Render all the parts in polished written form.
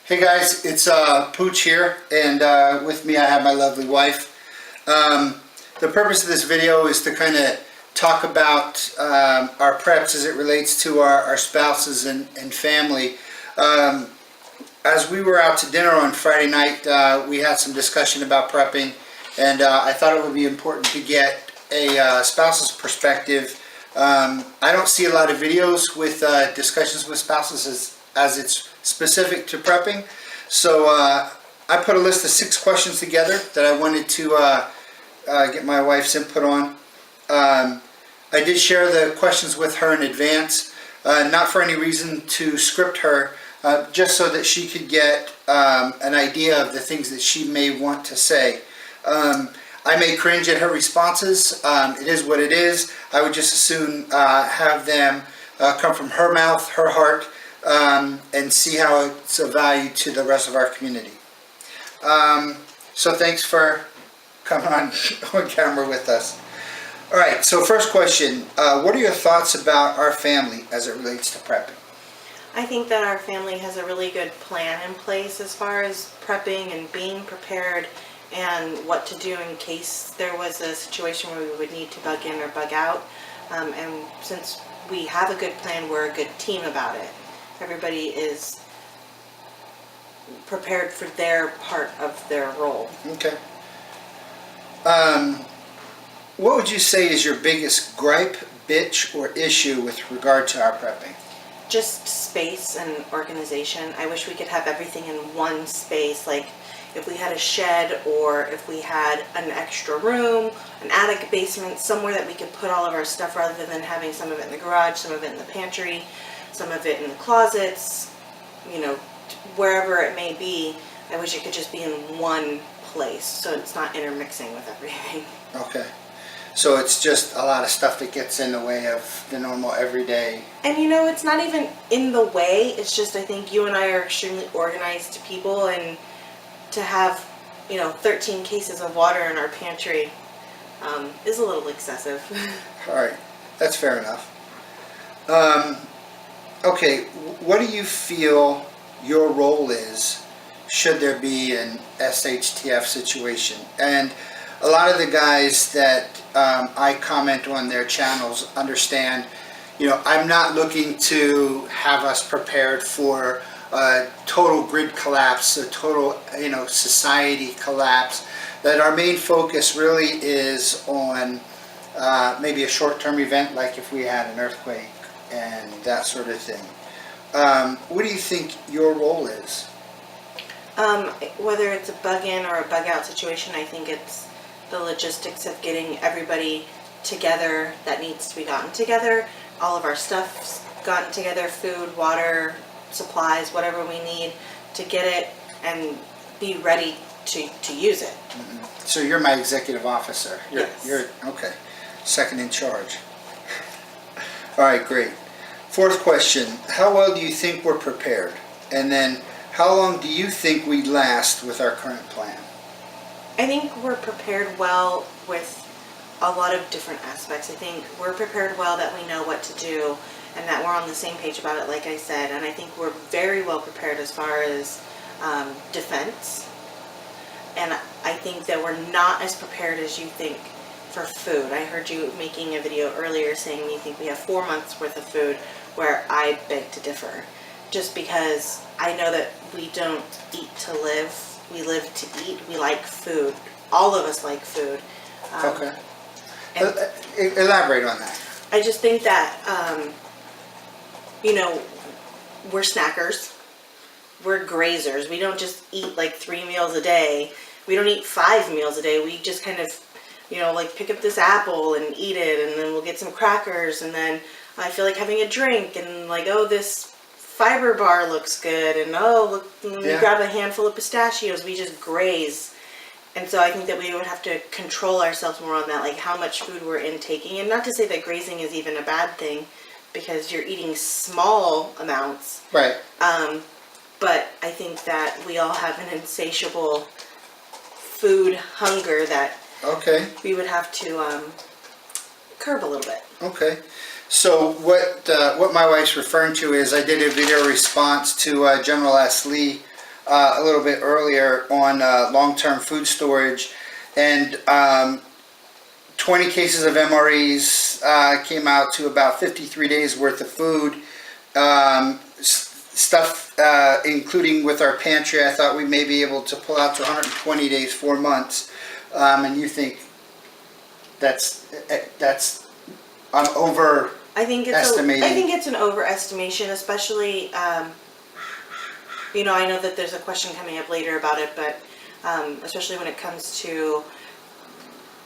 Hey guys, it's Pooch here, and with me I have my lovely wife. The purpose of this video is to kind of talk about our preps as it relates to our spouses and family. As we were out to dinner on Friday night, we had some discussion about prepping, and I thought it would be important to get a spouse's perspective. I don't see a lot of videos with discussions with spouses as it's specific to prepping. So I put a list of 6 questions together that I wanted to get my wife's input on. I did share the questions with her in advance, not for any reason to script her, just so that she could get an idea of the things that she may want to say. I may cringe at her responses. It is what it is. I would just as soon have them come from her mouth, her heart, and see how it's of value to the rest of our community. So thanks for coming on camera with us. All right, so first question, what are your thoughts about our family as it relates to prepping? I think that our family has a really good plan in place as far as prepping and being prepared and what to do in case there was a situation where we would need to bug in or bug out. And since we have a good plan, we're a good team about it. Everybody is prepared for their part of their role. Okay. What would you say is your biggest gripe, bitch, or issue with regard to our prepping? Just space and organization. I wish we could have everything in one space. Like if we had a shed, or if we had an extra room, an attic, basement, somewhere that we could put all of our stuff rather than having some of it in the garage, some of it in the pantry, some of it in the closets, you know, wherever it may be. I wish it could just be in one place so it's not intermixing with everything. Okay. So it's just a lot of stuff that gets in the way of the normal everyday. And you know, it's not even in the way, it's just I think you and I are extremely organized people, and to have, you know, 13 cases of water in our pantry is a little excessive. All right, that's fair enough. Okay, what do you feel your role is should there be an SHTF situation? And a lot of the guys that I comment on their channels understand, you know, I'm not looking to have us prepared for a total grid collapse, a total, you know, society collapse. That our main focus really is on maybe a short-term event, like if we had an earthquake and that sort of thing. What do you think your role is? Whether it's a bug-in or a bug-out situation, I think it's the logistics of getting everybody together that needs to be gotten together. All of our stuff's gotten together, food, water, supplies, whatever we need to get it and be ready to use it. Mm-hmm. So you're my executive officer. Yes. You're okay. Second in charge. All right, great. 4th question, how well do you think we're prepared? And then how long do you think we'd last with our current plan? I think we're prepared well with a lot of different aspects. I think we're prepared well that we know what to do and that we're on the same page about it, like I said. And I think we're very well prepared as far as defense. And I think that we're not as prepared as you think for food. I heard you making a video earlier saying you think we have 4 months worth of food, where I beg to differ. Just because I know that we don't eat to live, we live to eat. We like food. All of us like food. Okay. Elaborate on that. I just think that, you know, we're snackers. We're grazers. We don't just eat like 3 meals a day. We don't eat 5 meals a day. We just kind of, you know, like pick up this apple and eat it, and then we'll get some crackers, and then I feel like having a drink, and like, oh, this fiber bar looks good, and oh, look, let me grab a handful of pistachios. We just graze. And so I think that we would have to control ourselves more on that, like how much food we're intaking. And not to say that grazing is even a bad thing, because you're eating small amounts. Right. But I think that we all have an insatiable food hunger that we would have to curb a little bit. Okay. So what my wife's referring to is I did a video response to General S. Lee a little bit earlier on long-term food storage, and 20 cases of MREs came out to about 53 days worth of food. Stuff, including with our pantry, I thought we may be able to pull out to 120 days, 4 months. And you think that's I'm over I think estimating? I think it's an overestimation, especially, you know, I know that there's a question coming up later about it, but especially when it comes to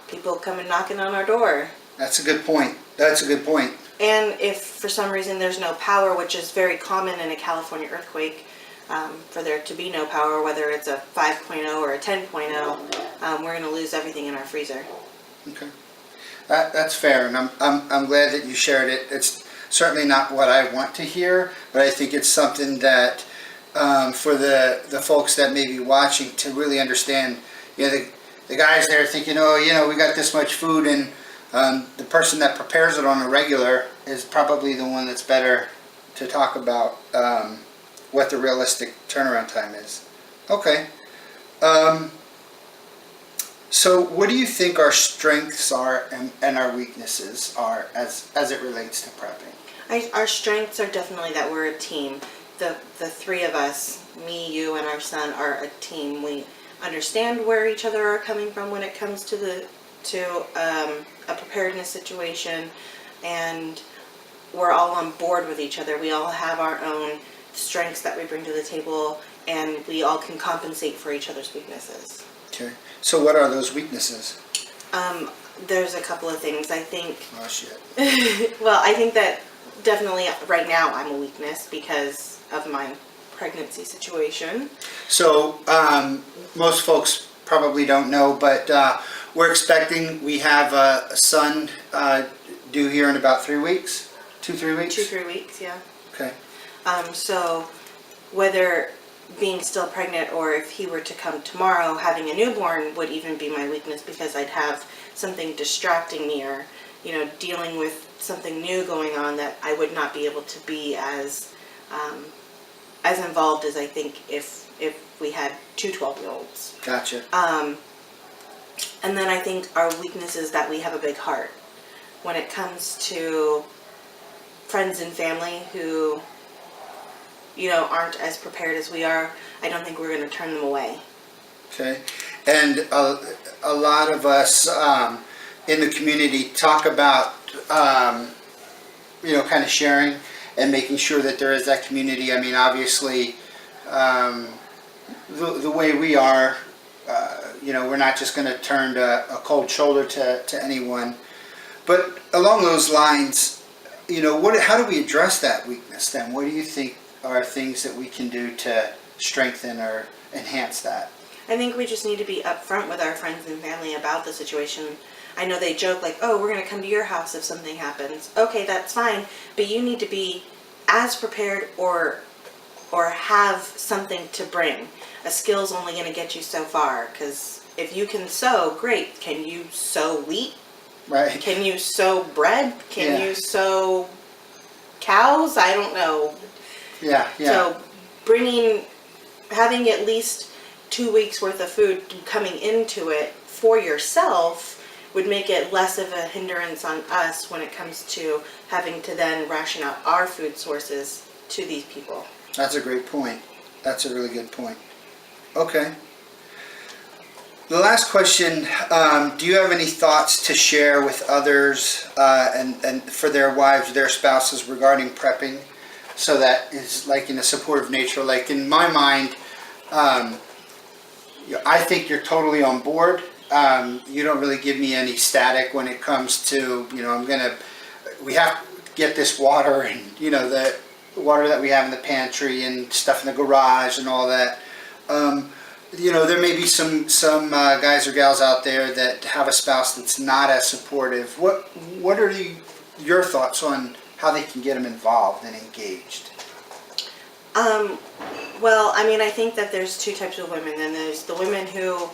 people coming knocking on our door. That's a good point. That's a good point. And if for some reason there's no power, which is very common in a California earthquake, for there to be no power, whether it's a 5.0 or a 10.0, we're going to lose everything in our freezer. Okay, that's fair, and I'm glad that you shared it. It's certainly not what I want to hear, but I think it's something that for the folks that may be watching to really understand. You know, the guys there thinking, oh, you know, we got this much food, and the person that prepares it on a regular is probably the one that's better to talk about what the realistic turnaround time is. Okay. So what do you think our strengths are and our weaknesses are as it relates to prepping? Our strengths are definitely that we're a team. The three of us, me, you, and our son, are a team. We understand where each other are coming from when it comes to a preparedness situation, and we're all on board with each other. We all have our own strengths that we bring to the table, and we all can compensate for each other's weaknesses. Okay. So what are those weaknesses? There's a couple of things. I think, Oh shit. well, I think that definitely right now I'm a weakness because of my pregnancy situation. So most folks probably don't know, but we're expecting, we have a son due here in about 3 weeks, 2-3 weeks? 2-3 weeks, yeah. Okay. So whether being still pregnant or if he were to come tomorrow, having a newborn would even be my weakness because I'd have something distracting me or, you know, dealing with something new going on that I would not be able to be as involved as I think if we had 2 12-year-olds. Gotcha. And then I think our weakness is that we have a big heart. When it comes to friends and family who, you know, aren't as prepared as we are, I don't think we're going to turn them away. Okay. And a lot of us in the community talk about, you know, kind of sharing and making sure that there is that community. I mean, obviously, the way we are, you know, we're not just going to turn a cold shoulder to anyone. But along those lines, you know, how do we address that weakness then? What do you think are things that we can do to strengthen or enhance that? I think we just need to be upfront with our friends and family about the situation. I know they joke like, oh, we're going to come to your house if something happens. Okay, that's fine, but you need to be as prepared or have something to bring. A skill's only going to get you so far, because if you can sew, great. Can you sew wheat? Right. Can you sew bread? Can Yeah. you sew cows? I don't know. Yeah, yeah. So having at least 2 weeks worth of food coming into it for yourself would make it less of a hindrance on us when it comes to having to then ration out our food sources to these people. That's a great point. That's a really good point. Okay. The last question, do you have any thoughts to share with others and for their wives, their spouses regarding prepping? So that is like in a supportive nature. Like in my mind, I think you're totally on board. You don't really give me any static when it comes to, you know, we have to get this water and, you know, the water that we have in the pantry and stuff in the garage and all that. You know, there may be some guys or gals out there that have a spouse that's not as supportive. What are your thoughts on how they can get them involved and engaged? Well, I mean, I think that there's 2 types of women. Then there's the women who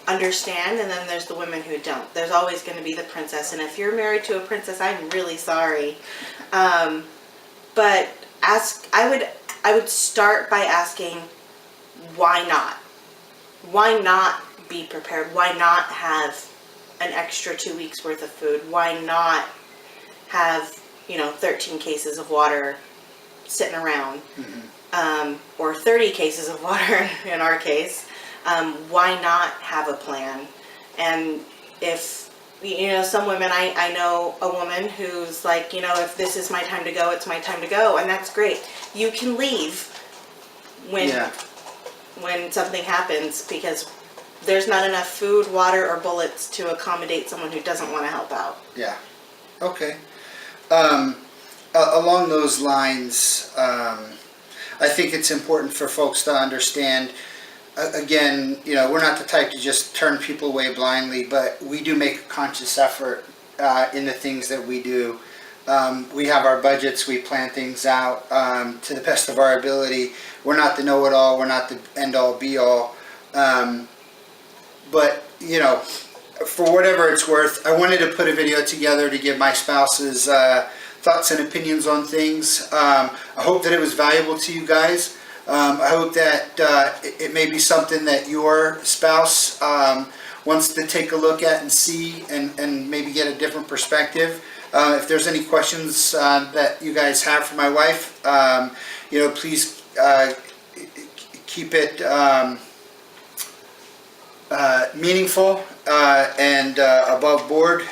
understand, and then there's the women who don't. There's always going to be the princess, and if you're married to a princess, I'm really sorry. But I would start by asking, why not? Why not be prepared? Why not have an extra 2 weeks worth of food? Why not have, 13 cases of water sitting around? Or 30 cases of water in our case. Why not have a plan? And if, some women, I know a woman who's like, if this is my time to go, it's my time to go. And that's great. You can leave when something happens, because there's not enough food, water, or bullets to accommodate someone who doesn't want to help out. Yeah. Okay. Along those lines, I think it's important for folks to understand, again, we're not the type to just turn people away blindly, but we do make a conscious effort in the things that we do. We have our budgets, we plan things out to the best of our ability. We're not the know-it-all, we're not the end-all, be-all. But, for whatever it's worth, I wanted to put a video together to give my spouse's thoughts and opinions on things. I hope that it was valuable to you guys. I hope that it may be something that your spouse wants to take a look at and see, and maybe get a different perspective. If there's any questions that you guys have for my wife, please keep it meaningful and above board.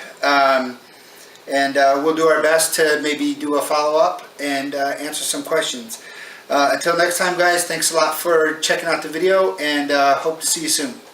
And we'll do our best to maybe do a follow-up and answer some questions. Until next time, guys, thanks a lot for checking out the video, and hope to see you soon.